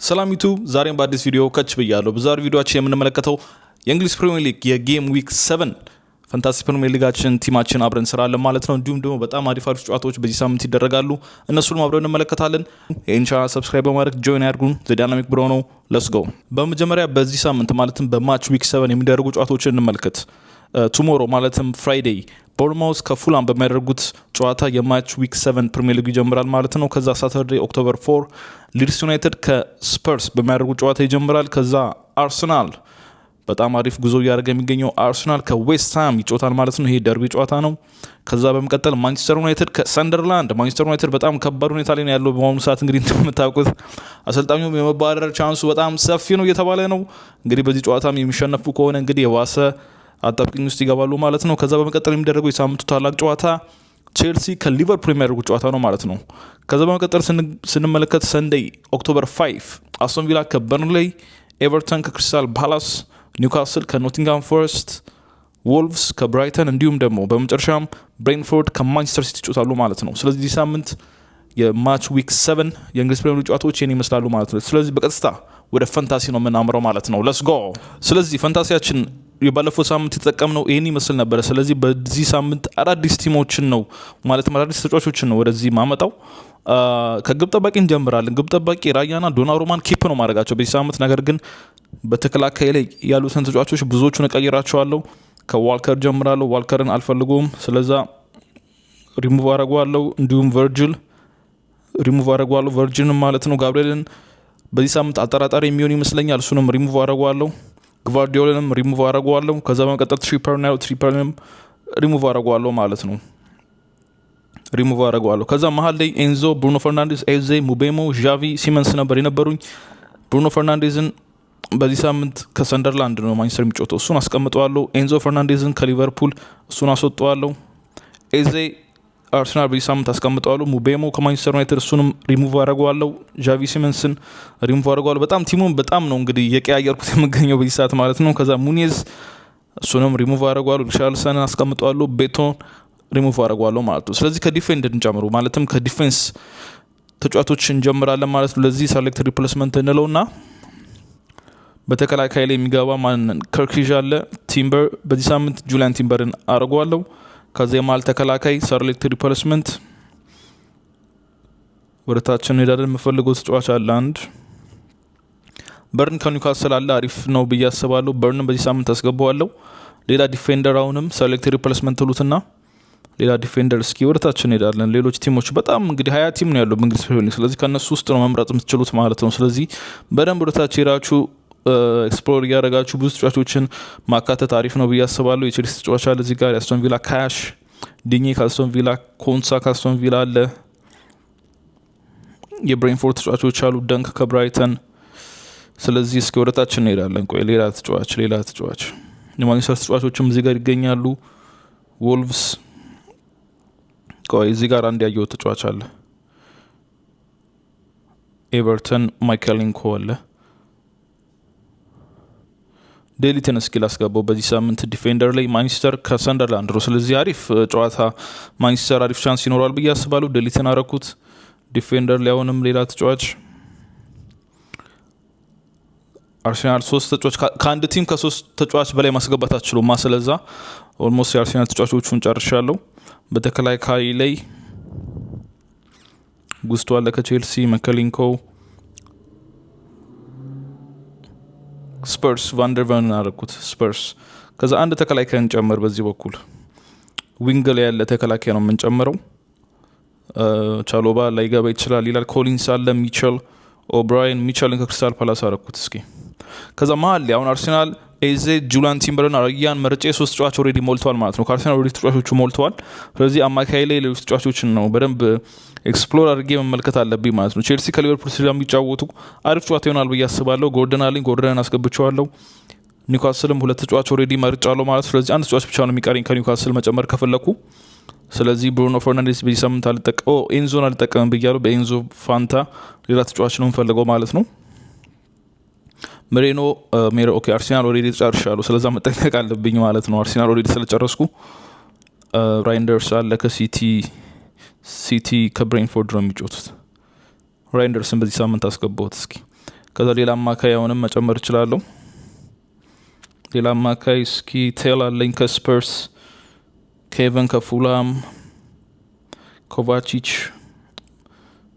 ሰላም ዩቱብ ዛሬም በአዲስ ቪዲዮ ከች ብያለሁ። በዛሬው ቪዲዮአችን የምንመለከተው የእንግሊዝ ፕሪሚየር ሊግ የጌም ዊክ 7 ፋንታሲ ፕሪሚየር ሊጋችን ቲማችን አብረን እንሰራለን ማለት ነው። እንዲሁም ደግሞ በጣም አሪፍ ጨዋታዎች በዚህ ሳምንት ይደረጋሉ። እነሱንም አብረን እንመለከታለን። ይህን ቻናል ሰብስክራይብ በማድረግ ጆይን ያድርጉን። ዘ ዳይናሚክ ብሮ ነው። ሌትስ ጎ። በመጀመሪያ በዚህ ሳምንት ማለትም በማች ዊክ 7 የሚደረጉ ጨዋታዎችን እንመልከት። ቱሞሮ ማለትም ፍራይዴይ ቦርንማውዝ ከፉላም በሚያደርጉት ጨዋታ የማች ዊክ 7 ፕሪሚየር ሊግ ይጀምራል ማለት ነው። ከዛ ሳተርዴይ ኦክቶበር 4 ሊድስ ዩናይትድ ከስፐርስ በሚያደርጉት ጨዋታ ይጀምራል። ከዛ አርሰናል በጣም አሪፍ ጉዞ እያደረገ የሚገኘው አርሰናል ከዌስትሃም ይጫወታል ማለት ነው። ይሄ ደርቢ ጨዋታ ነው። ከዛ በመቀጠል ማንቸስተር ዩናይትድ ከሰንደርላንድ። ማንቸስተር ዩናይትድ በጣም ከባድ ሁኔታ ላይ ነው ያለው በአሁኑ ሰዓት። እንግዲህ እንደምታውቁት አሰልጣኙም የመባረር ቻንሱ በጣም ሰፊ ነው እየተባለ ነው። እንግዲህ በዚህ ጨዋታም የሚሸነፉ ከሆነ እንግዲህ የባሰ አጣብቂኝ ውስጥ ይገባሉ ማለት ነው። ከዛ በመቀጠል የሚደረገው የሳምንቱ ታላቅ ጨዋታ ቼልሲ ከሊቨርፑል የሚያደርጉት ጨዋታ ነው ማለት ነው። ከዛ በመቀጠል ስንመለከት ሰንደይ ኦክቶበር 5 አስቶን ቪላ ከበርንሌይ፣ ኤቨርተን ከክሪስታል ፓላስ፣ ኒውካስል ከኖቲንጋም ፎረስት፣ ወልቭስ ከብራይተን እንዲሁም ደግሞ በመጨረሻም ብሬንፎርድ ከማንቸስተር ሲቲ ይጫወታሉ ማለት ነው። ስለዚህ ይህ ሳምንት የማች ዊክ 7 የእንግሊዝ ፕሪሚየር ሊግ ጨዋታዎች ይህን ይመስላሉ ማለት ነው። ስለዚህ በቀጥታ ወደ ፈንታሲ ነው የምናምረው ማለት ነው። ለትስ ጎ። ስለዚህ ፈንታሲያችን የባለፈው ሳምንት የተጠቀምነው ይህን ይመስል ነበረ። ስለዚህ በዚህ ሳምንት አዳዲስ ቲሞችን ነው ማለትም አዳዲስ ተጫዋቾችን ነው ወደዚህ ማመጣው። ከግብ ጠባቂ እንጀምራለን። ግብ ጠባቂ ራያና ዶናሩማን ኪፕ ነው ማድረጋቸው በዚህ ሳምንት። ነገር ግን በተከላካይ ላይ ያሉትን ተጫዋቾች ብዙዎቹን እቀይራቸዋለሁ። ከዋልከር ጀምራለሁ። ዋልከርን አልፈልጉም፣ ስለዛ ሪሙቭ አረጓለሁ። እንዲሁም ቨርጅል ሪሙቭ አረጓለሁ፣ ቨርጅልን ማለት ነው። ጋብሪኤልን በዚህ ሳምንት አጠራጣሪ የሚሆን ይመስለኛል፣ እሱንም ሪሙቭ አረጓለሁ። ግቫርዲዮልንም ሪሙቭ አረጓለሁ። ከዛ በመቀጠል ትሪፐርንም ሪሙቭ አረጓለሁ ማለት ነው። ሪሙቭ አረጓለሁ። ከዛ መሀል ላይ ኤንዞ፣ ብሩኖ ፈርናንዴዝ፣ ኤዜ፣ ሙቤሞ፣ ዣቪ፣ ሲመንስ ነበር የነበሩኝ። ብሩኖ ፈርናንዴዝን በዚህ ሳምንት ከሰንደርላንድ ነው ማንቸስተር የሚጫወተው፣ እሱን አስቀምጠዋለሁ። ኤንዞ ፈርናንዴዝን ከሊቨርፑል እሱን አስወጠዋለሁ። ኤዜ አርሰናል በዚህ ሳምንት አስቀምጠዋለሁ። ሙቤሞ ከማንቸስተር ዩናይትድ እሱንም ሪሙቭ አረጓለሁ። ዣቪ ሲመንስን ሪሙቭ አረጓለሁ። በጣም ቲሙን በጣም ነው እንግዲህ የቀያየርኩት የምገኘው በዚህ ሰዓት ማለት ነው። ከዛ ሙኒዝ እሱንም ሪሙቭ አረጓለሁ። ሪቻርልሰንን አስቀምጠዋለሁ። ቤቶን ሪሙቭ አረጓለሁ ማለት ነው። ስለዚህ ከዲፌንድ እንጨምሩ ማለትም ከዲፌንስ ተጫዋቾች እንጀምራለን ማለት ነው። ለዚህ ሰሌክት ሪፕሌስመንት እንለውና በተከላካይ ላይ የሚገባ ማንን ከርኪዥ አለ። ቲምበር በዚህ ሳምንት ጁሊያን ቲምበርን አረጓለሁ። ከዛ የማል ተከላካይ ሰሌክት ሪፕሌስመንት ወደታችን እንሄዳለን። የምፈልገው ተጫዋች አለ አንድ በርን ከኒውካስል አለ። አሪፍ ነው ብዬ አስባለሁ። በርን በዚህ ሳምንት አስገባዋለሁ። ሌላ ዲፌንደር አሁንም ሰሌክት ሪፕሌስመንት ትሉትና ሌላ ዲፌንደር እስኪ ወደታችን እንሄዳለን። ሌሎች ቲሞች በጣም እንግዲህ 20 ቲም ነው ያለው በእንግሊዝ ፕሪሚየር ሊግ። ስለዚህ ከነሱ ውስጥ ነው መምረጥ የምትችሉት ማለት ነው። ስለዚህ በደንብ ወደታች ሄዳችሁ ኤክስፕሎር እያደረጋችሁ ብዙ ተጫዋቾችን ማካተት አሪፍ ነው ብዬ አስባለሁ። የቼልሲ ተጫዋች አለ እዚህ ጋር፣ የአስቶን ቪላ ካሽ ዲኜ ከአስቶን ቪላ፣ ኮንሳ ከአስቶን ቪላ አለ። የብሬንፎርድ ተጫዋቾች አሉ፣ ደንክ ከብራይተን። ስለዚህ እስኪ ወደታችን እንሄዳለን። ቆይ ሌላ ተጫዋች የማንቸስተር ተጫዋቾችም እዚህ ጋር ይገኛሉ። ወልቭስ ቆይ እዚህ ጋር አንድ ያየው ተጫዋች አለ። ኤቨርተን ማይከል ሊንኮ አለ። ዴሊትን እስኪል አስገባው በዚህ ሳምንት ዲፌንደር ላይ ማንቸስተር ከሰንደርላንድ ነው። ስለዚህ አሪፍ ጨዋታ ማንቸስተር አሪፍ ቻንስ ይኖራል ብዬ አስባለሁ። ዴሊትን አረኩት ዲፌንደር ላይ። አሁንም ሌላ ተጫዋች አርሴናል 3 ተጫዋች ከአንድ ቲም ከ3 ተጫዋች በላይ ማስገባት አትችሉም። ስለዛ ኦልሞስት የአርሴናል ተጫዋቾቹን ጨርሻለሁ። በተከላካይ ላይ ጉስቶ አለ ከቼልሲ፣ መከሊንኮ፣ ስፐርስ ቫንደርቨን አረኩት ስፐርስ። ከዛ አንድ ተከላካይ እንጨምር በዚህ በኩል ዊንግ ላይ ያለ ተከላካይ ነው የምንጨምረው። ቻሎባ ላይ ገባ ይችላል ይላል። ኮሊንስ አለ፣ ሚቸል ኦብራይን፣ ሚቸልን ከክሪስታል ፓላስ አረኩት እስኪ። ከዛ መሀል ላይ አሁን አርሴናል ኤዜ፣ ጁሊያን ቲምበርን፣ ራያን መርጬ 3 ተጫዋች ኦልሬዲ ሞልተዋል ማለት ነው። ከአርሴናል ኦልሬዲ ተጫዋቾቹ ሞልተዋል። ስለዚህ አማካይ ላይ ሌሎች ተጫዋቾችን ነው በደንብ ኤክስፕሎር አድርጌ መመልከት አለብኝ ማለት ነው። ቼልሲ ከሊቨርፑል ስለሚጫወቱ አሪፍ ጨዋታ ይሆናል ብዬ አስባለሁ። ጎርደን አለኝ፣ ጎርደንን አስገብቸዋለሁ። ኒውካስልም 2 ተጫዋች ኦልሬዲ መርጫለሁ ማለት። ስለዚህ አንድ ተጫዋች ብቻ ነው የሚቀረኝ ከኒውካስል መጨመር ከፈለኩ። ስለዚህ ብሩኖ ፈርናንዴዝ በዚህ ሳምንት ኤንዞን አልጠቀምም ብያለሁ። በኤንዞ ፋንታ ሌላ ተጫዋች ነው የምፈልገው ማለት ነው። መሬኖ ኦኬ አርሴናል ኦልሬዲ ጨርሻለሁ። ስለዛ መጠንቀቅ አለብኝ ማለት ነው። አርሴናል ኦልሬዲ ስለጨረስኩ ራይንደርስ አለ ከሲቲ ከብሬንፎርድ ነው የሚጫወቱት። ራይንደርስን በዚህ ሳምንት አስገባሁት እስኪ። ከዛ ሌላ አማካይ አሁንም መጨመር እችላለሁ። ሌላ አማካይ እስኪ ቴል አለኝ ከስፐርስ፣ ኬቨን ከፉላም፣ ኮቫቺች፣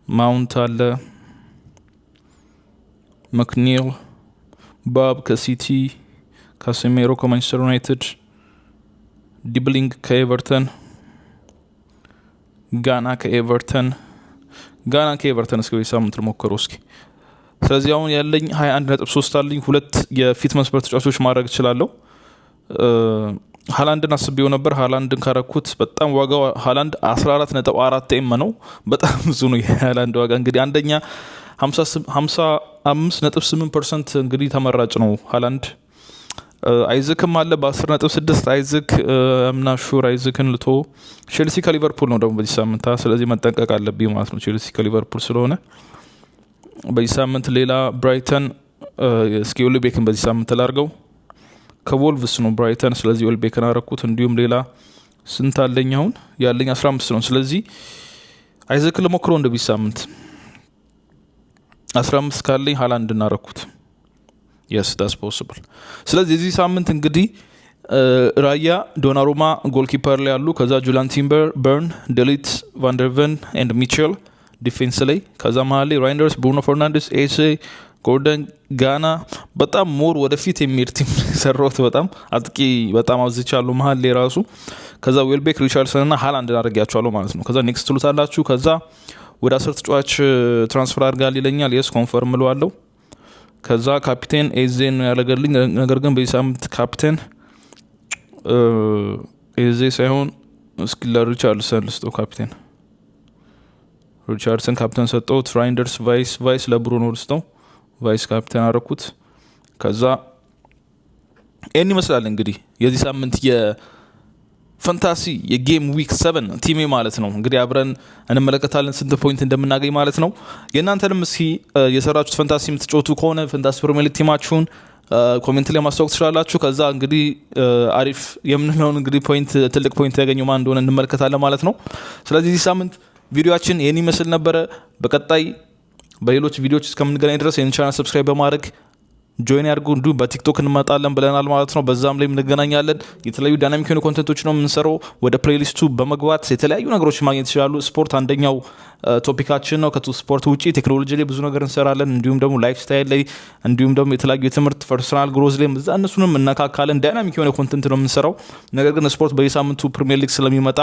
ማውንት አለ፣ መክኒል፣ ባብ ከሲቲ፣ ካሴሜሮ ከማንቸስተር ዩናይትድ፣ ዲብሊንግ ከኤቨርተን፣ ጋና ከኤቨርተን እስከ ሳምንት ልሞክረው እስኪ። ስለዚህ አሁን ያለኝ 21.3 አለኝ። 2 የፊት መስመር ተጫዋቾች ማድረግ እችላለሁ። ሃላንድን አስቤው ነበር። ሃላንድን ካረኩት በጣም ዋጋው ሃላንድ 14.4 ኤም ነው። በጣም ብዙ ነው የሃላንድ ዋጋ። እንግዲህ አንደኛ 55.8% እንግዲህ ተመራጭ ነው ሃላንድ። አይዝክም አለ በ10.6 አይዝክ አምና ሹር አይዝክን ልቶ ቼልሲ ከሊቨርፑል ነው ደግሞ በዚህ ሳምንት። ስለዚህ መጠንቀቅ አለብኝ ማለት ነው ቼልሲ ከሊቨርፑል ስለሆነ በዚህ ሳምንት። ሌላ ብራይተን እስኪ ዌልቤክን በዚህ ሳምንት ላርገው ከቮልቭስ ነው ብራይተን። ስለዚህ ዌልቤክን አረኩት። እንዲሁም ሌላ ስንት አለኝ አሁን ያለኝ 15 ነው። ስለዚህ አይዝክን ለሞክረው እንደ በዚህ ሳምንት 15 ካለኝ ሃላንድ እናረኩት። yes that's possible። ስለዚህ እዚህ ሳምንት እንግዲህ ራያ ዶናሩማ ጎልኪፐር ላይ ያሉ፣ ከዛ ጁላን ቲምበር፣ በርን፣ ዴሊት፣ ቫንደርቨን ኤንድ ሚቼል ዲፌንስ ላይ፣ ከዛ መሀል ላይ ራይንደርስ፣ ብሩኖ ፈርናንዴስ፣ ኤሴ፣ ጎርደን፣ ጋና በጣም ሞር ወደፊት የሚሄድ ቲም ሰራሁት። በጣም አጥቂ በጣም አብዝቻለሁ መሀል ላይ ራሱ። ከዛ ዌልቤክ፣ ሪቻርድሰን እና ሃላንድ አድርጌያቸዋለሁ ማለት ነው። ከዛ ኔክስት ትሉታላችሁ። ከዛ ወደ 10 ተጫዋች ትራንስፈር አድርጋል ይለኛል። የስ ኮንፈርም እለዋለሁ። ከዛ ካፒቴን ኤዜን ነው ያለገልኝ። ነገር ግን በዚህ ሳምንት ካፒቴን ኤዜ ሳይሆን እስኪ ለሪቻርድሰን ልስጠው። ካፒቴን ሪቻርድሰን ካፒቴን ሰጠውት። ራይንደርስ ቫይስ ለብሩኖ ልስጠው። ቫይስ ካፒቴን አረኩት። ከዛ ይህን ይመስላል እንግዲህ የዚህ ሳምንት የፈንታሲ የጌም ዊክ 7 ቲሜ ማለት ነው። እንግዲህ አብረን እንመለከታለን ስንት ፖይንት እንደምናገኝ ማለት ነው። የእናንተንም እስኪ የሰራችሁት ፈንታሲ የምትጫወቱ ከሆነ ፈንታሲ ፕሪሚየር ሊግ ቲማችሁን ኮሜንት ላይ ማስታወቅ ትችላላችሁ። ከዛ እንግዲህ አሪፍ የምንለውን እንግዲህ ትልቅ ፖይንት ያገኘው ማን እንደሆነ እንመለከታለን ማለት ነው። ስለዚህ እዚህ ሳምንት ቪዲዮአችን ይህን ይመስል ነበረ። በቀጣይ በሌሎች ቪዲዮዎች እስከምንገናኝ ድረስ ይህን ቻናል ሰብስክራይብ በማድረግ ጆይን ያድርጉ። እንዲሁም በቲክቶክ እንመጣለን ብለናል ማለት ነው። በዛም ላይ እንገናኛለን። የተለያዩ ዳይናሚክ የሆኑ ኮንቴንቶች ነው የምንሰራው። ወደ ፕሌሊስቱ በመግባት የተለያዩ ነገሮች ማግኘት ይችላሉ። ስፖርት አንደኛው ቶፒካችን ነው። ስፖርት ውጪ ቴክኖሎጂ ላይ ብዙ ነገር እንሰራለን። እንዲሁም ደግሞ ላይፍ ስታይል ላይ፣ እንዲሁም ደግሞ የተለያዩ የትምህርት ፐርሶናል ግሮዝ ላይ እዛ እነሱንም እነካካለን። ዳይናሚክ የሆነ ኮንቴንት ነው የምንሰራው። ነገር ግን ስፖርት በየሳምንቱ ፕሪሚየር ሊግ ስለሚመጣ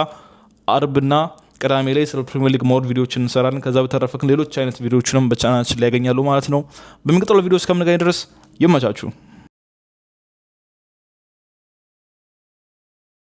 አርብና ቅዳሜ ላይ ስለ ፕሪሚየር ሊግ ሞር ቪዲዮዎችን እንሰራለን። ከዛ በተረፈ ሌሎች አይነት ቪዲዮዎችንም በቻናላችን ላይ ያገኛሉ ማለት ነው። በሚቀጥለው ቪዲዮ እስከምንገናኝ ድረስ ይመቻችሁ።